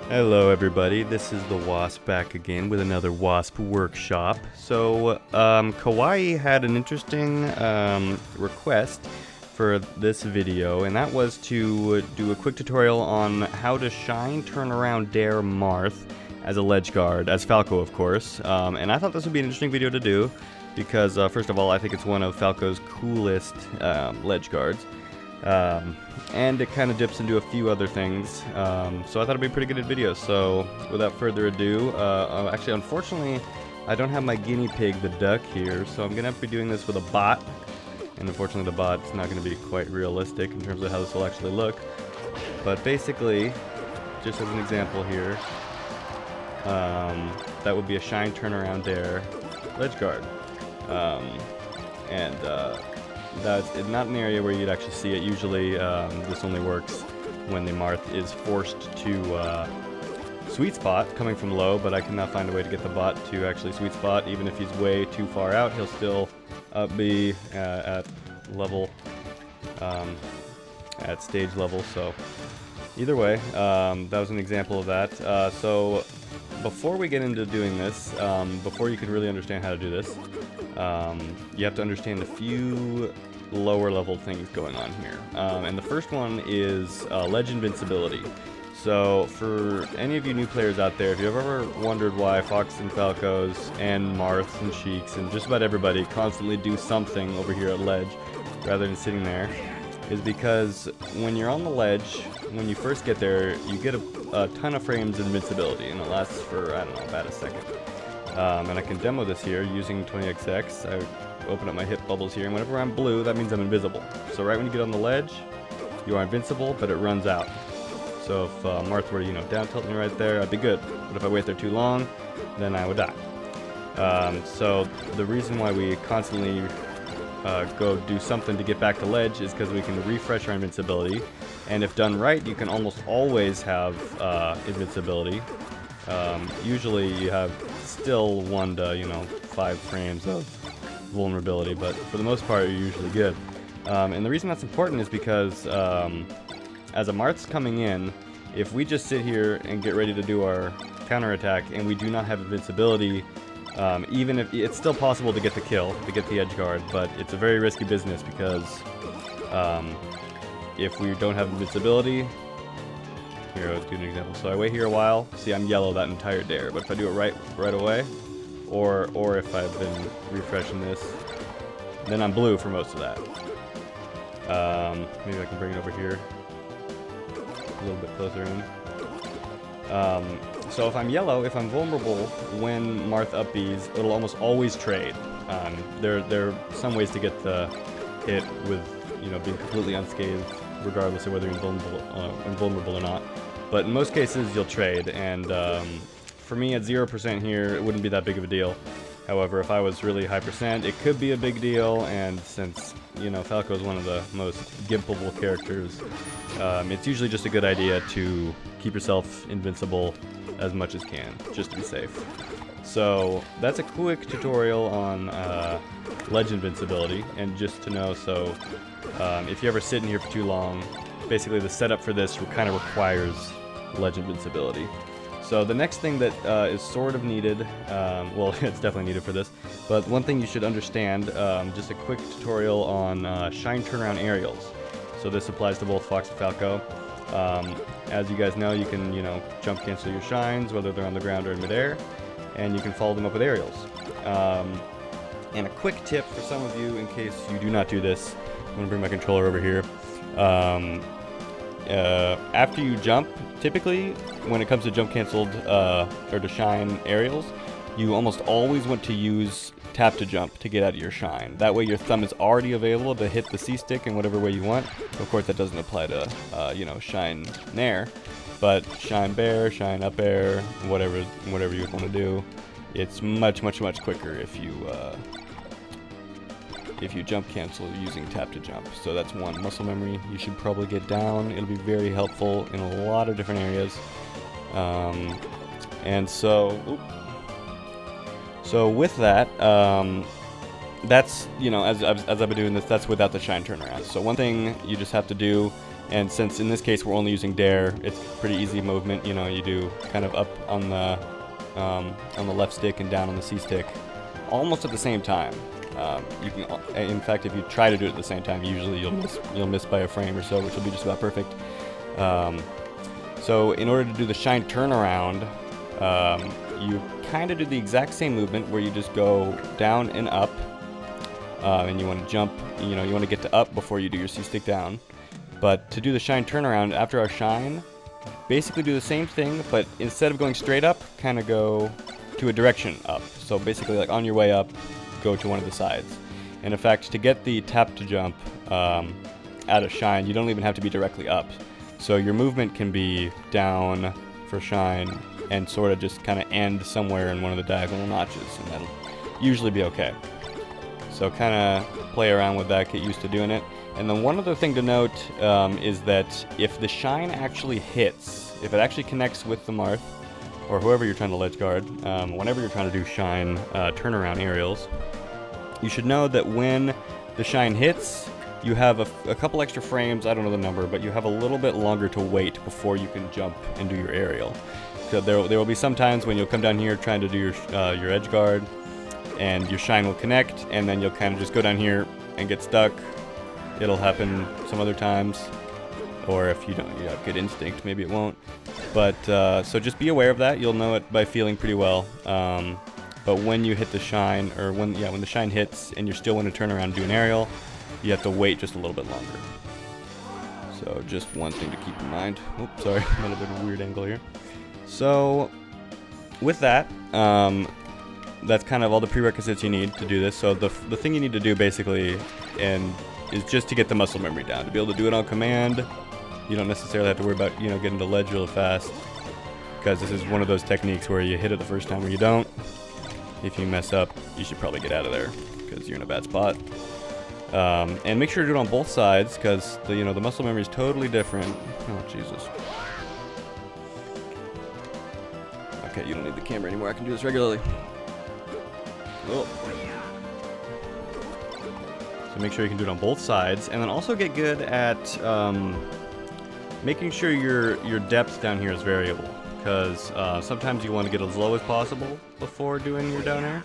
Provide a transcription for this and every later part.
Hello everybody, this is the Wasp back again with another Wasp Workshop. So, Kawaii had an interesting request for this video, and that was to do a quick tutorial on how to shine, turn around, dair Marth as a ledge guard, as Falco of course. And I thought this would be an interesting video to do, because first of all, I think it's one of Falco's coolest ledge guards. And it kind of dips into a few other things, so I thought it'd be a pretty good video. So without further ado, actually unfortunately I don't have my guinea pig, the duck, here, so I'm gonna have to be doing this with a bot, and unfortunately the bot's not going to be quite realistic in terms of how this will actually look. But basically, just as an example here, that would be a shine, turn around, dair ledge guard, that's not an area where you'd actually see it. Usually this only works when the Marth is forced to sweet spot coming from low, but I cannot find a way to get the bot to actually sweet spot. Even if he's way too far out, he'll still be at level, at stage level. So either way, that was an example of that. So before we get into doing this, before you can really understand how to do this, you have to understand a few lower level things going on here. And the first one is ledge invincibility. So for any of you new players out there, if you've ever wondered why Fox and Falcos and Marths and Sheiks and just about everybody constantly do something over here at ledge rather than sitting there, is because when you're on the ledge, when you first get there, you get a ton of frames of invincibility, and it lasts for, I don't know, about a second. And I can demo this here using 20XX. I open up my hit bubbles here, and whenever I'm blue, that means I'm invisible. So right when you get on the ledge, you are invincible, but it runs out. So if Marth were to, down tilt me right there, I'd be good. But if I wait there too long, then I would die. So the reason why we constantly go do something to get back to ledge is because we can refresh our invincibility. And if done right, you can almost always have invincibility. Usually you have still 1 to 5 frames of vulnerability, but for the most part you're usually good. And the reason that's important is because as a Marth's coming in, if we just sit here and get ready to do our counterattack and we do not have invincibility, even if it's still possible to get the kill, to get the edge guard, but it's a very risky business because if we don't have invincibility, here, let's do an example. So I wait here a while. See, I'm yellow that entire dair, but if I do it right away, or if I've been refreshing this, then I'm blue for most of that. Maybe I can bring it over here a little bit closer in. So if I'm yellow, if I'm vulnerable when Marth up Bs, it'll almost always trade. There are some ways to get the hit with being completely unscathed, regardless of whether you're invulnerable or not. But in most cases, you'll trade, and for me at 0% here, it wouldn't be that big of a deal. However, if I was really high percent, it could be a big deal, and since, Falco is one of the most gimpable characters, it's usually just a good idea to keep yourself invincible as much as can, just to be safe. So that's a quick tutorial on ledge invincibility, and just to know, so if you ever sit in here for too long, basically the setup for this kind of requires ledge invincibility. So the next thing that is sort of needed, well, it's definitely needed for this, but one thing you should understand, just a quick tutorial on shine turnaround aerials. So this applies to both Fox and Falco. As you guys know, you can, jump cancel your shines, whether they're on the ground or in midair, and you can follow them up with aerials. And a quick tip for some of you, in case you do not do this, I'm going to bring my controller over here. After you jump, typically, when it comes to jump canceled or to shine aerials, you almost always want to use tap to jump to get out of your shine. That way your thumb is already available to hit the C stick in whatever way you want. Of course, that doesn't apply to, shine nair, but shine bear, shine up air, whatever you want to do. It's much quicker if you jump cancel using tap to jump. So that's one muscle memory you should probably get down. It'll be very helpful in a lot of different areas. And so with that, that's, as I've been doing this, that's without the shine turnaround. So one thing you just have to do And since in this case we're only using dair, it's pretty easy movement. You know, you do kind of up on the left stick and down on the C stick, almost at the same time. You can, in fact, if you try to do it at the same time, usually you'll miss by a frame or so, which will be just about perfect. So in order to do the shine turnaround, you kind of do the exact same movement where you just go down and up, and you want to jump. You know, you want to get to up before you do your C stick down. But to do the shine turnaround after our shine, basically do the same thing, but instead of going straight up, kind of go to a direction up. So basically, like on your way up, go to one of the sides. And in fact, to get the tap to jump at a shine, you don't even have to be directly up. So your movement can be down for shine and sort of just kind of end somewhere in one of the diagonal notches, and that'll usually be okay. So kind of play around with that, get used to doing it. And then one other thing to note is that if the shine actually hits, if it actually connects with the Marth, or whoever you're trying to ledge guard, whenever you're trying to do shine turnaround aerials, you should know that when the shine hits, you have a couple extra frames, I don't know the number, but you have a little bit longer to wait before you can jump and do your aerial. So there will be some times when you'll come down here trying to do your edge guard, and your shine will connect, and then you'll kind of just go down here and get stuck. It'll happen some other times, or if you have good instinct, maybe it won't. But so just be aware of that. You'll know it by feeling pretty well. But when you hit the shine, or when the shine hits and you still want to turn around and do an aerial, you have to wait just a little bit longer. So just one thing to keep in mind. Oops, sorry, a little bit of a weird angle here. So with that, that's kind of all the prerequisites you need to do this. So the thing you need to do basically is just to get the muscle memory down, to be able to do it on command. You don't necessarily have to worry about getting to ledge real fast, because this is one of those techniques where you hit it the first time or you don't. If you mess up, you should probably get out of there because you're in a bad spot. And make sure to do it on both sides, because the muscle memory is totally different. Oh Jesus. Okay, you don't need the camera anymore. I can do this regularly. Oh. So make sure you can do it on both sides, and then also get good at making sure your depth down here is variable, because sometimes you want to get as low as possible before doing your down air.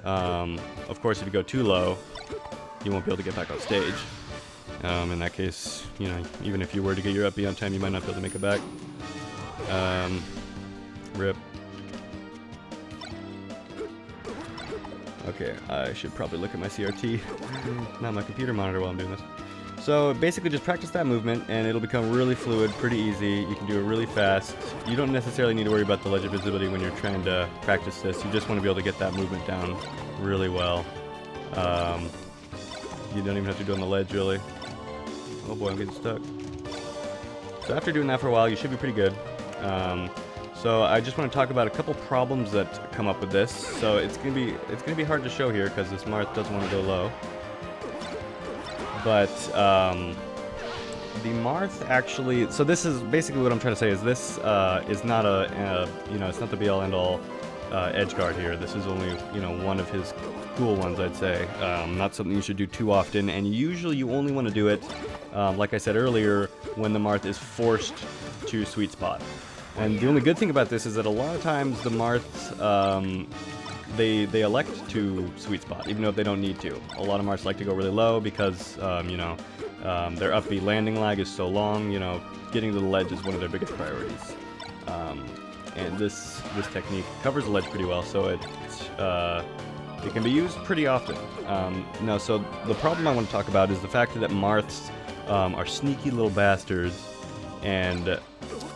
Of course, if you go too low, you won't be able to get back on stage. In that case, even if you were to get your up B on time, you might not be able to make it back. Rip. Okay, I should probably look at my CRT, not my computer monitor while I'm doing this. So basically just practice that movement and it'll become really fluid, pretty easy. You can do it really fast. You don't necessarily need to worry about the ledge of visibility when you're trying to practice this. You just want to be able to get that movement down really well. You don't even have to do it on the ledge, really. Oh boy, I'm getting stuck. So after doing that for a while, you should be pretty good. So I just want to talk about a couple problems that come up with this. So it's gonna be hard to show here because this Marth doesn't want to go low. But the Marth actually, so this is basically what I'm trying to say is this is not it's not the be all end all edge guard here. This is only one of his cool ones, I'd say. Not something you should do too often, and usually you only want to do it, like I said earlier, when the Marth is forced to sweet spot. And the only good thing about this is that a lot of times the Marths, they elect to sweet spot, even though they don't need to. A lot of Marths like to go really low because, their up B landing lag is so long, getting to the ledge is one of their biggest priorities. And this technique covers the ledge pretty well, so it can be used pretty often. So the problem I want to talk about is the fact that Marths are sneaky little bastards, and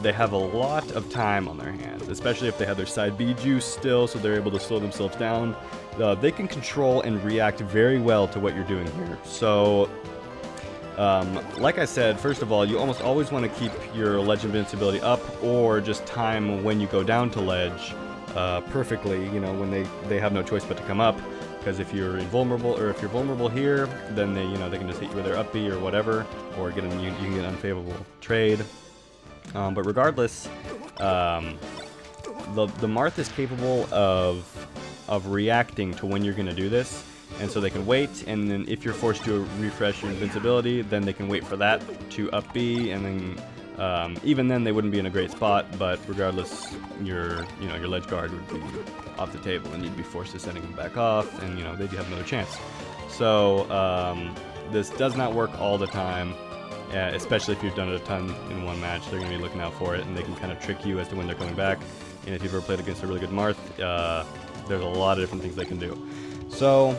they have a lot of time on their hands, especially if they have their side B juice still, so they're able to slow themselves down. They can control and react very well to what you're doing here. So, like I said, first of all, you almost always want to keep your ledge invincibility up, or just time when you go down to ledge perfectly, when they have no choice but to come up. Because if you're invulnerable, or if you're vulnerable here, then they can just hit you with their up B or whatever, or you can get an unfavorable trade. But regardless, the Marth is capable of reacting to when you're going to do this, And so they can wait, and then if you're forced to refresh your invincibility, then they can wait for that to up B, and then even then they wouldn't be in a great spot, but regardless, your ledge guard would be off the table, and you'd be forced to sending them back off, and they'd have another chance. So this does not work all the time, especially if you've done it a ton in one match. They're going to be looking out for it, and they can kind of trick you as to when they're coming back. And if you've ever played against a really good Marth, there's a lot of different things they can do. So,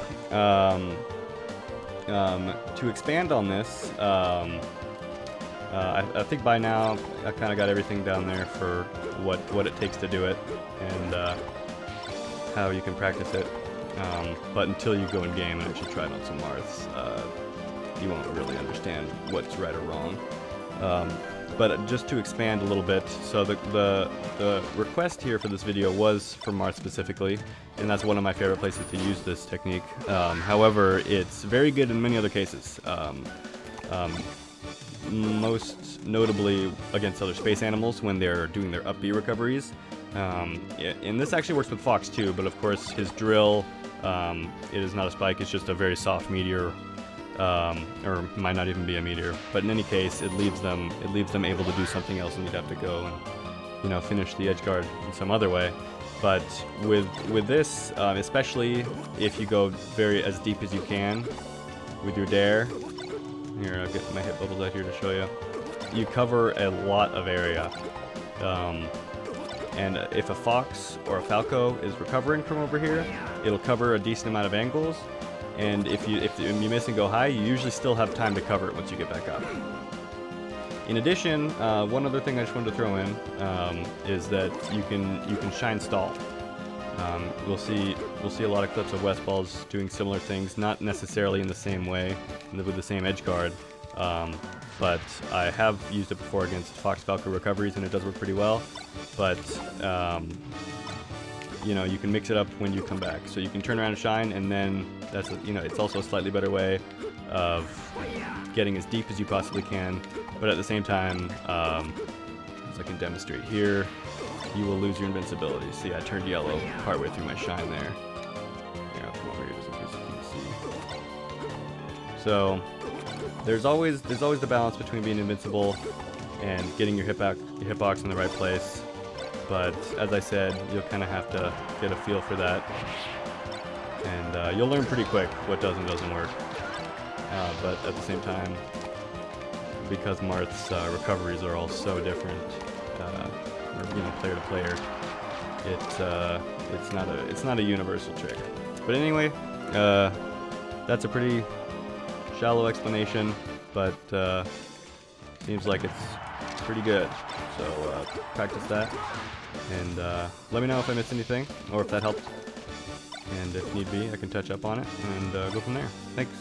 to expand on this, I think by now I kind of got everything down there for what it takes to do it, and how you can practice it. But until you go in game and actually try it on some Marths, you won't really understand what's right or wrong. But just to expand a little bit, so the request here for this video was for Marth specifically, and that's one of my favorite places to use this technique. However, it's very good in many other cases. Most notably against other space animals when they're doing their up B recoveries. And this actually works with Fox too, but of course his drill, it is not a spike, it's just a very soft meteor. Or might not even be a meteor, but in any case, it leaves them able to do something else, and you'd have to go and finish the edge guard in some other way. But with this, especially if you go as deep as you can with your dair, here I'll get my hit bubbles out here to show you. You cover a lot of area, and if a Fox or a Falco is recovering from over here, it'll cover a decent amount of angles. And if you miss and go high, you usually still have time to cover it once you get back up. In addition, one other thing I just wanted to throw in is that you can shine stall. We'll see a lot of clips of West Balls doing similar things, not necessarily in the same way with the same edge guard, but I have used it before against Fox Falco recoveries, and it does work pretty well. But you can mix it up when you come back. So you can turn around and shine, and then it's also a slightly better way of getting as deep as you possibly can. But at the same time, as I can demonstrate here, you will lose your invincibility. See, I turned yellow partway through my shine there. Here, I'll come over here just in case you can see. So there's always the balance between being invincible and getting your hitbox in the right place. But as I said, you'll kind of have to get a feel for that, and you'll learn pretty quick what does and doesn't work. But at the same time, because Marth's recoveries are all so different, player to player, it's not a universal trick. But anyway, that's a pretty shallow explanation, but seems like it's pretty good. So practice that, and let me know if I missed anything or if that helped. And if need be, I can touch up on it and go from there. Thanks.